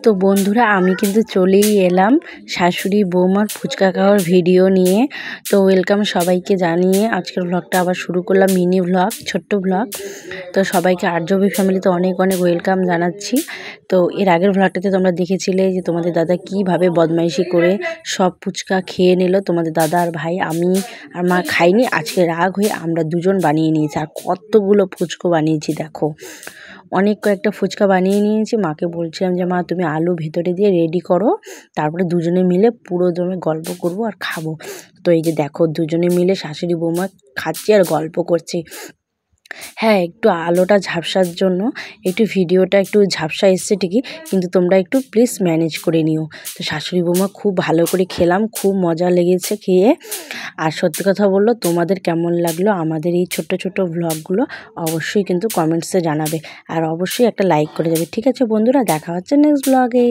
তো বন্ধুরা আমি কিন্তু চলেই এলাম শাশুড়ি বৌমার ফুচকা খাওয়ার ভিডিও নিয়ে। তো ওয়েলকাম সবাইকে জানিয়ে আজকের ব্লগটা আবার শুরু করলাম, মিনি ব্লগ, ছোট্ট ব্লগ। তো সবাইকে আরজবি ফ্যামিলিতে অনেক অনেক ওয়েলকাম জানাচ্ছি। তো এর আগের ব্লগটাতে তোমরা দেখেছিলে যে তোমাদের দাদা কিভাবে বদমাইশি করে সব ফুচকা খেয়ে নিল। তোমাদের দাদা আর ভাই, আমি আর মা খাইনি। আজকে রাগ হয়ে আমরা দুজন বানিয়ে নিয়েছি, আর কতগুলো ফুচকা বানিয়েছি দেখো। অনেক কয়েকটা ফুচকা বানিয়ে নিয়েছি। মাকে বলছিলাম যে মা তুমি আলু ভেতরে দিয়ে রেডি করো, তারপরে দুজনে মিলে পুরো দমে গল্প করব আর খাবো। তো এই যে দেখো দুজনে মিলে শাশুড়ি বৌমা খাচ্ছি আর গল্প করছি। হ্যাঁ, একটু আলোটা ঝাপসার জন্য একটু ভিডিওটা একটু ঝাপসা এসছে ঠিকই, কিন্তু তোমরা একটু প্লিজ ম্যানেজ করে নিও। তো শাশুড়ি বৌমা খুব ভালো করে খেলাম, খুব মজা লেগেছে খেয়ে। আর সত্যি কথা বললো, তোমাদের কেমন লাগলো আমাদের এই ছোট্ট ছোট্ট ভ্লগগুলো অবশ্যই কিন্তু কমেন্টসে জানাবে, আর অবশ্যই একটা লাইক করে যাবে। ঠিক আছে বন্ধুরা, দেখা হচ্ছে নেক্সট ব্লগে।